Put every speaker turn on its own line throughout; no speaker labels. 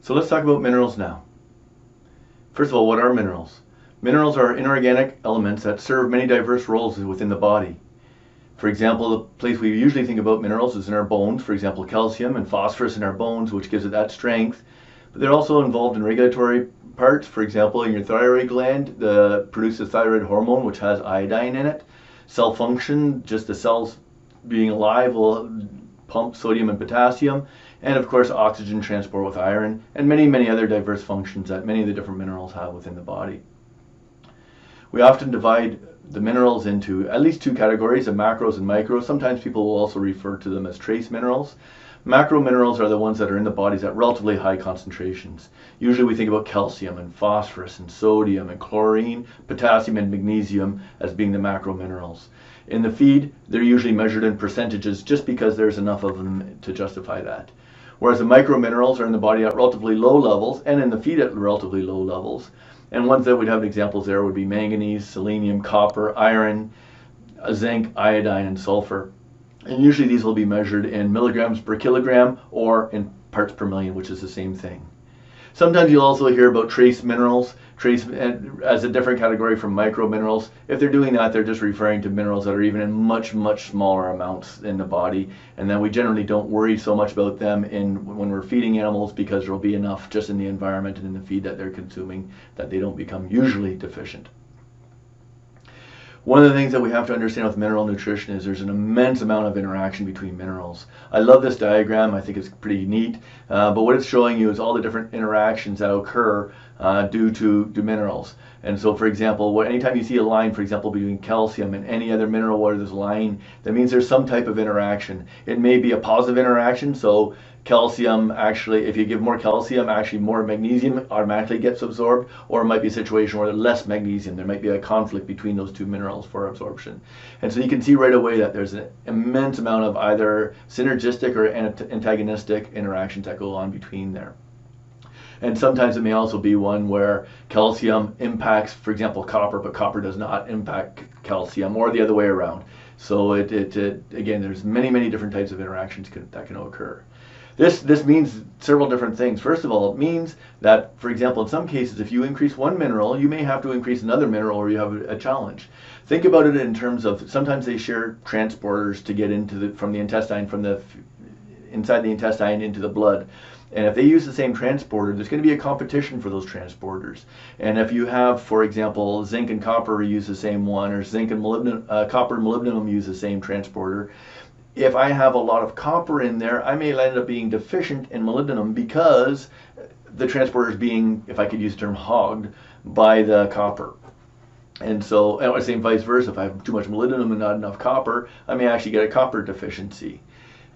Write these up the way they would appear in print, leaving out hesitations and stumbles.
So let's talk about minerals now. First of all, what are minerals? Minerals are inorganic elements that serve many diverse roles within the body. For example, the place we usually think about minerals is in our bones, for example, calcium and phosphorus in our bones, which gives it that strength. But they're also involved in regulatory parts. For example, in your thyroid gland, produces thyroid hormone, which has iodine in it. Cell function, just the cells being alive will pump sodium and potassium. And of course, oxygen transport with iron, and many, many other diverse functions that many of the different minerals have within the body. We often divide the minerals into at least two categories of macros and micros. Sometimes people will also refer to them as trace minerals. Macro minerals are the ones that are in the bodies at relatively high concentrations. Usually we think about calcium and phosphorus and sodium and chlorine, potassium and magnesium as being the macro minerals. In the feed, they're usually measured in percentages just because there's enough of them to justify that. Whereas the micro minerals are in the body at relatively low levels and in the feed at relatively low levels. And ones that would have examples there would be manganese, selenium, copper, iron, zinc, iodine, and sulfur. And usually these will be measured in milligrams per kilogram or in parts per million, which is the same thing. Sometimes you'll also hear about trace minerals, as a different category from micro minerals. If they're doing that, they're just referring to minerals that are even in much, much smaller amounts in the body. And then we generally don't worry so much about them when we're feeding animals, because there will be enough just in the environment and in the feed that they're consuming that they don't become usually deficient. One of the things that we have to understand with mineral nutrition is there's an immense amount of interaction between minerals. I love this diagram. I think it's pretty neat. But what it's showing you is all the different interactions that occur due to minerals. And so, for example, anytime you see a line, for example, between calcium and any other mineral where there's a line, that means there's some type of interaction. It may be a positive interaction, so calcium actually, if you give more calcium, actually more magnesium automatically gets absorbed, or it might be a situation where there's less magnesium. There might be a conflict between those two minerals for absorption. And so you can see right away that there's an immense amount of either synergistic or antagonistic interactions that go on between there. And sometimes it may also be one where calcium impacts, for example, copper, but copper does not impact calcium, or the other way around. So again, there's many, many different types of interactions that can occur. This means several different things. First of all, it means that, for example, in some cases, if you increase one mineral, you may have to increase another mineral, or you have a challenge. Think about it in terms of, sometimes they share transporters to get from the intestine, inside the intestine into the blood. And if they use the same transporter, there's going to be a competition for those transporters. And if you have, for example, zinc and copper use the same one, or zinc and copper and molybdenum use the same transporter, if I have a lot of copper in there, I may end up being deficient in molybdenum because the transporter is being, if I could use the term, hogged by the copper. And so, and the same vice versa, if I have too much molybdenum and not enough copper, I may actually get a copper deficiency.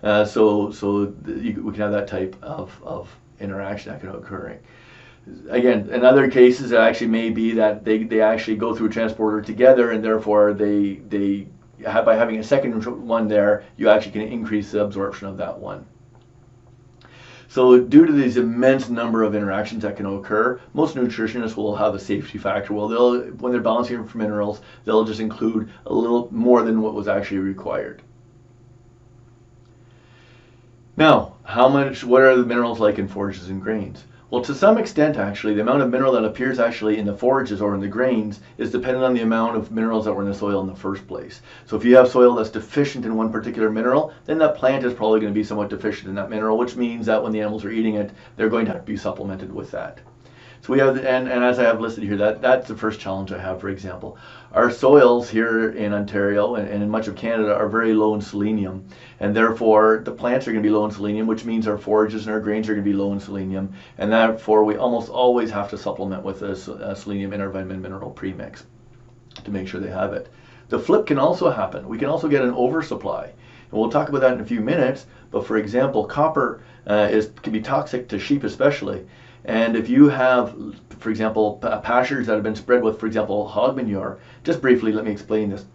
So we can have that type of interaction that can occur. Again, in other cases, it actually may be that they actually go through a transporter together, and therefore by having a second one there, you actually can increase the absorption of that one. So due to these immense number of interactions that can occur, most nutritionists will have a safety factor. Well, when they're balancing for minerals, they'll just include a little more than what was actually required. Now, what are the minerals like in forages and grains? Well, to some extent, actually, the amount of mineral that appears actually in the forages or in the grains is dependent on the amount of minerals that were in the soil in the first place. So if you have soil that's deficient in one particular mineral, then that plant is probably going to be somewhat deficient in that mineral, which means that when the animals are eating it, they're going to have to be supplemented with that. So we have, and as I have listed here, that's the first challenge I have. For example, our soils here in Ontario and in much of Canada are very low in selenium, and therefore the plants are going to be low in selenium, which means our forages and our grains are going to be low in selenium, and therefore we almost always have to supplement with a selenium in our vitamin mineral premix to make sure they have it. The flip can also happen. We can also get an oversupply, and we'll talk about that in a few minutes. But for example, copper can be toxic to sheep especially. And if you have, for example, pastures that have been spread with, for example, hog manure, just briefly, let me explain this.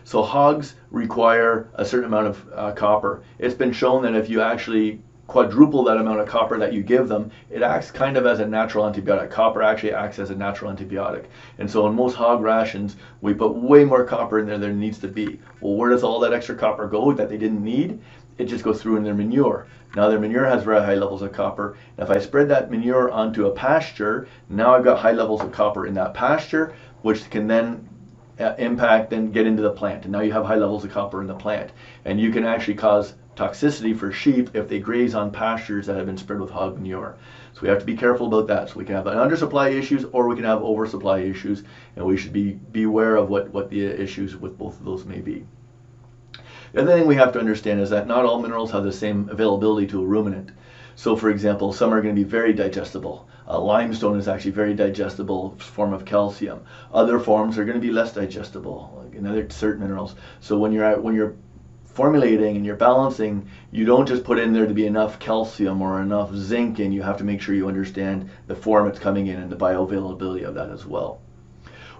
So hogs require a certain amount of copper. It's been shown that if you actually quadruple that amount of copper that you give them, it acts kind of as a natural antibiotic. Copper actually acts as a natural antibiotic. And so in most hog rations, we put way more copper in there than there needs to be. Well, where does all that extra copper go that they didn't need? it just goes through in their manure. Now their manure has very high levels of copper. If I spread that manure onto a pasture, now I've got high levels of copper in that pasture, which can then impact and get into the plant. And now you have high levels of copper in the plant. And you can actually cause toxicity for sheep if they graze on pastures that have been spread with hog manure. So we have to be careful about that. So we can have undersupply issues or we can have oversupply issues, and we should be aware of what the issues with both of those may be. The other thing we have to understand is that not all minerals have the same availability to a ruminant. So for example, some are going to be very digestible. Limestone is actually very digestible form of calcium. Other forms are going to be less digestible, like in other certain minerals. So when you're formulating and you're balancing, you don't just put in there to be enough calcium or enough zinc in. You have to make sure you understand the form it's coming in and the bioavailability of that as well.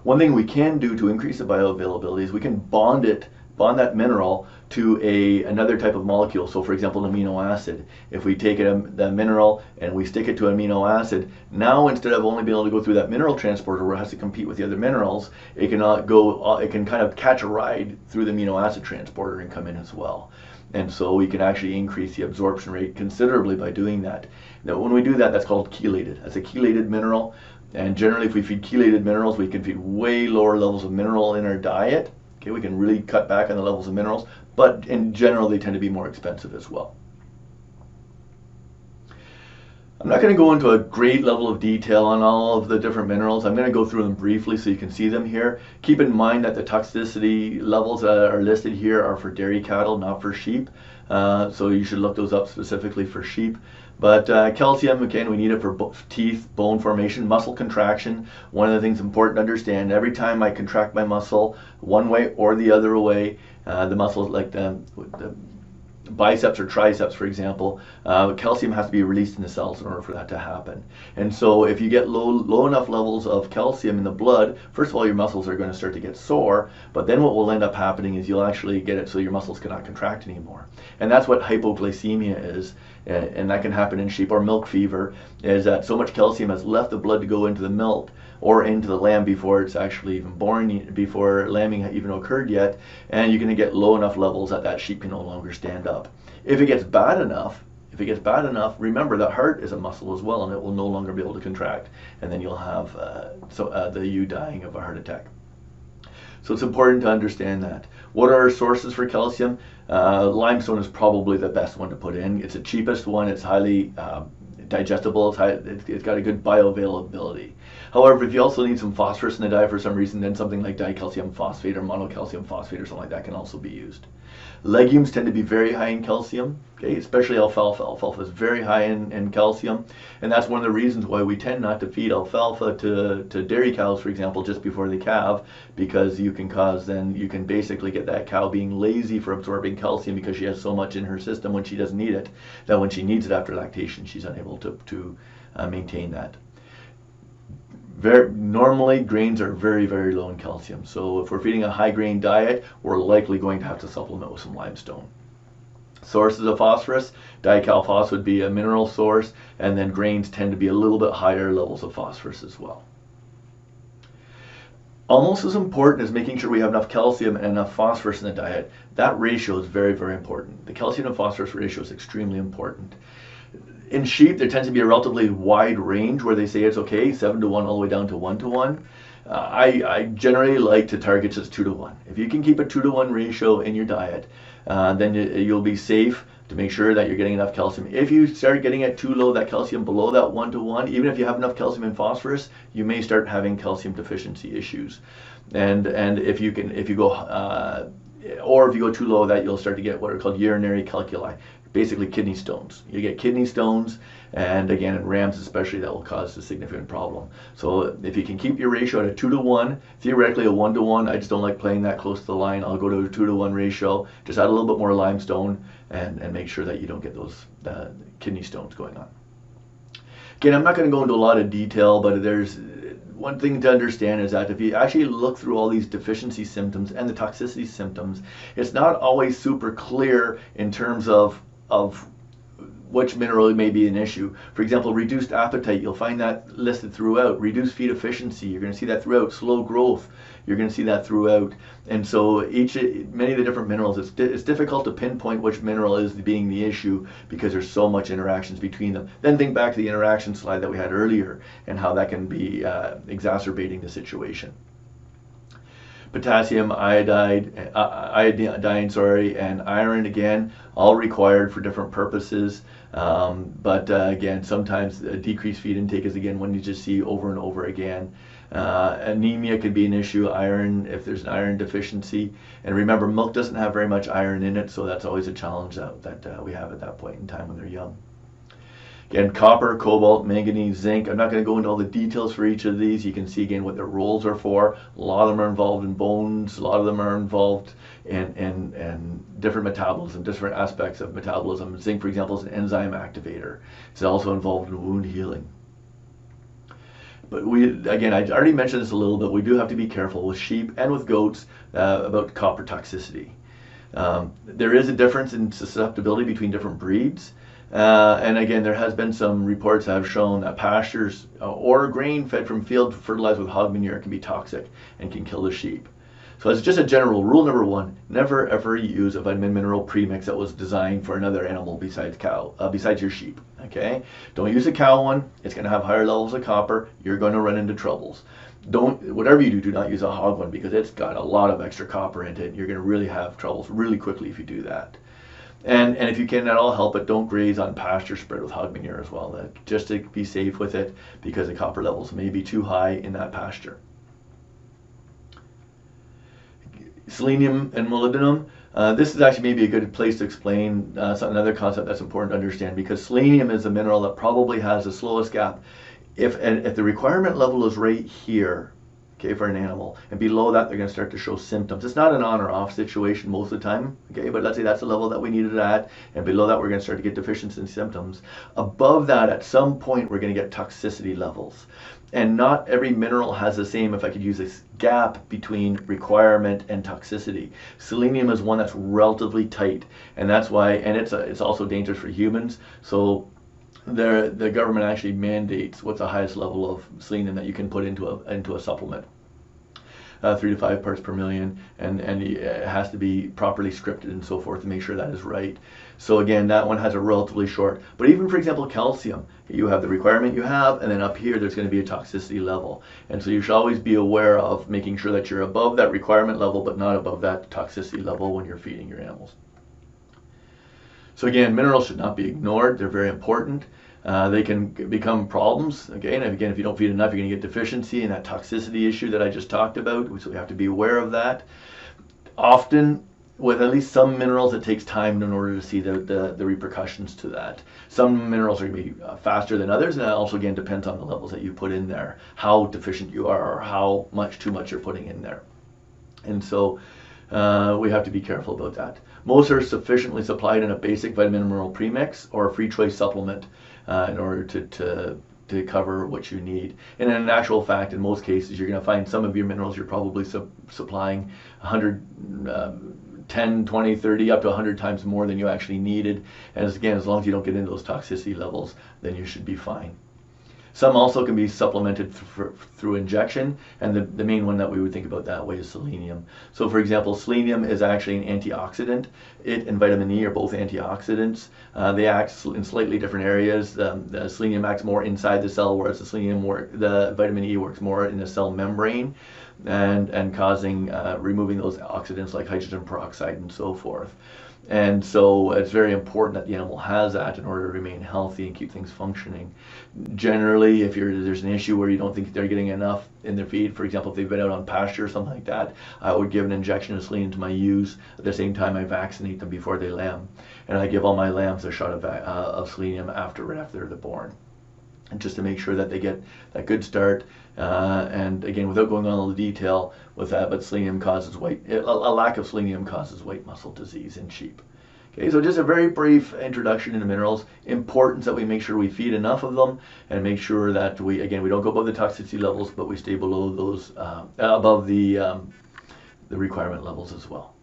One thing we can do to increase the bioavailability is we can bond that mineral to another type of molecule. So for example, an amino acid. If we take the mineral and we stick it to an amino acid, now instead of only being able to go through that mineral transporter where it has to compete with the other minerals, it can kind of catch a ride through the amino acid transporter and come in as well. And so we can actually increase the absorption rate considerably by doing that. Now when we do that, that's called chelated. That's a chelated mineral. And generally if we feed chelated minerals, we can feed way lower levels of mineral in our diet. Okay, we can really cut back on the levels of minerals, but in general they tend to be more expensive as well. I'm not going to go into a great level of detail on all of the different minerals. I'm going to go through them briefly so you can see them here. Keep in mind that the toxicity levels that are listed here are for dairy cattle, not for sheep. So you should look those up specifically for sheep. But calcium, again, we need it for teeth, bone formation, muscle contraction. One of the things important to understand, every time I contract my muscle one way or the other way, the muscles like the biceps or triceps, for example, calcium has to be released in the cells in order for that to happen. And so if you get low enough levels of calcium in the blood, first of all, your muscles are going to start to get sore, but then what will end up happening is you'll actually get it so your muscles cannot contract anymore. And that's what hypoglycemia is, and that can happen in sheep, or milk fever, is that so much calcium has left the blood to go into the milk or into the lamb before it's actually even born, before lambing even occurred yet, and you're going to get low enough levels that sheep can no longer stand up. If it gets bad enough, remember that heart is a muscle as well, and it will no longer be able to contract, and then you'll have the ewe dying of a heart attack. So it's important to understand that. What are our sources for calcium? Limestone is probably the best one to put in. It's the cheapest one. It's highly digestible. It's got a good bioavailability. However, if you also need some phosphorus in the diet for some reason, then something like dicalcium phosphate or monocalcium phosphate or something like that can also be used. Legumes tend to be very high in calcium, okay, especially alfalfa. Alfalfa is very high in calcium, and that's one of the reasons why we tend not to feed alfalfa to dairy cows, for example, just before they calve, because you can basically get that cow being lazy for absorbing calcium because she has so much in her system when she doesn't need it, that when she needs it after lactation, she's unable to maintain that. Normally, grains are very, very low in calcium. So if we're feeding a high grain diet, we're likely going to have to supplement with some limestone. Sources of phosphorus, dicalphos would be a mineral source, and then grains tend to be a little bit higher levels of phosphorus as well. Almost as important as making sure we have enough calcium and enough phosphorus in the diet, that ratio is very, very important. The calcium and phosphorus ratio is extremely important. In sheep, there tends to be a relatively wide range where they say it's okay, 7-to-1 all the way down to 1-to-1. I generally like to target just 2-to-1. If you can keep a 2-to-1 ratio in your diet, then you'll be safe to make sure that you're getting enough calcium. If you start getting it too low, that calcium below that 1-to-1, even if you have enough calcium and phosphorus, you may start having calcium deficiency issues. And if you go too low, that you'll start to get what are called urinary calculi, basically kidney stones. You get kidney stones, and again in rams especially, that will cause a significant problem. So if you can keep your ratio at a 2-to-1, theoretically a 1-to-1, I just don't like playing that close to the line. I'll go to a 2-to-1 ratio, just add a little bit more limestone and make sure that you don't get those kidney stones going on. Again, I'm not going to go into a lot of detail, but there's one thing to understand is that if you actually look through all these deficiency symptoms and the toxicity symptoms, it's not always super clear in terms of which mineral may be an issue. For example, reduced appetite, you'll find that listed throughout. Reduced feed efficiency, you're going to see that throughout. Slow growth, you're going to see that throughout. And so many of the different minerals, it's difficult to pinpoint which mineral is being the issue because there's so much interactions between them. Then think back to the interaction slide that we had earlier and how that can be exacerbating the situation. Potassium, iodine, and iron, again, all required for different purposes. But again, sometimes a decreased feed intake is again one you just see over and over again. Anemia could be an issue, iron, if there's an iron deficiency. And remember, milk doesn't have very much iron in it, so that's always a challenge that we have at that point in time when they're young. Again, copper, cobalt, manganese, zinc. I'm not going to go into all the details for each of these. You can see again what their roles are for. A lot of them are involved in bones. A lot of them are involved in different metabolism, different aspects of metabolism. Zinc, for example, is an enzyme activator. It's also involved in wound healing. But again, I already mentioned this a little bit. We do have to be careful with sheep and with goats about copper toxicity. There is a difference in susceptibility between different breeds. And again, there has been some reports that have shown that pastures or grain fed from field fertilized with hog manure can be toxic and can kill the sheep. So it's just a general rule number one: never ever use a vitamin mineral premix that was designed for another animal besides your sheep. Okay, don't use a cow one. It's going to have higher levels of copper. You're going to run into troubles. Whatever you do not use a hog one because it's got a lot of extra copper in it. You're going to really have troubles really quickly if you do that. And if you can at all help it, don't graze on pasture spread with hog manure as well, just to be safe with it, because the copper levels may be too high in that pasture. Selenium and molybdenum. This is actually maybe a good place to explain another concept that's important to understand, because selenium is a mineral that probably has the slowest gap. If the requirement level is right here, okay, for an animal, and below that they're going to start to show symptoms. It's not an on or off situation most of the time, okay, but let's say that's the level that we needed it at, and below that we're going to start to get deficiency in symptoms. Above that, at some point, we're going to get toxicity levels. And not every mineral has the same, if I could use this, gap between requirement and toxicity. Selenium is one that's relatively tight, and that's why, and it's also dangerous for humans. So the government actually mandates what's the highest level of selenium that you can put into a supplement. 3 to 5 parts per million, and it has to be properly scripted and so forth to make sure that is right. So again, that one has a relatively short, but even for example calcium, you have the requirement you have, and then up here there's going to be a toxicity level, and so you should always be aware of making sure that you're above that requirement level but not above that toxicity level when you're feeding your animals. So again, minerals should not be ignored. They're very important. They can become problems. Again, if you don't feed enough, you're going to get deficiency and that toxicity issue that I just talked about, so we have to be aware of that. Often, with at least some minerals, it takes time in order to see the repercussions to that. Some minerals are going to be faster than others, and that also, again, depends on the levels that you put in there, how deficient you are, or how too much you're putting in there. And so we have to be careful about that. Most are sufficiently supplied in a basic vitamin mineral premix or a free choice supplement in order to cover what you need. And in actual fact, in most cases, you're going to find some of your minerals you're probably supplying 10, 20, 30, up to 100 times more than you actually needed. And again, as long as you don't get into those toxicity levels, then you should be fine. Some also can be supplemented through injection, and the main one that we would think about that way is selenium. So for example, selenium is actually an antioxidant. It and vitamin E are both antioxidants. They act in slightly different areas. The selenium acts more inside the cell, whereas the vitamin E works more in the cell membrane and causing removing those oxidants like hydrogen peroxide and so forth. And so it's very important that the animal has that in order to remain healthy and keep things functioning. Generally, if there's an issue where you don't think they're getting enough in their feed, for example, if they've been out on pasture or something like that, I would give an injection of selenium to my ewes. At the same time, I vaccinate them before they lamb. And I give all my lambs a shot of selenium right after they're born. And just to make sure that they get that good start, and again, without going on all the detail with that, but selenium causes a lack of selenium causes white muscle disease in sheep. Okay, so just a very brief introduction into minerals. Importance that we make sure we feed enough of them, and make sure that we don't go above the toxicity levels, but we stay below those, above the requirement levels as well.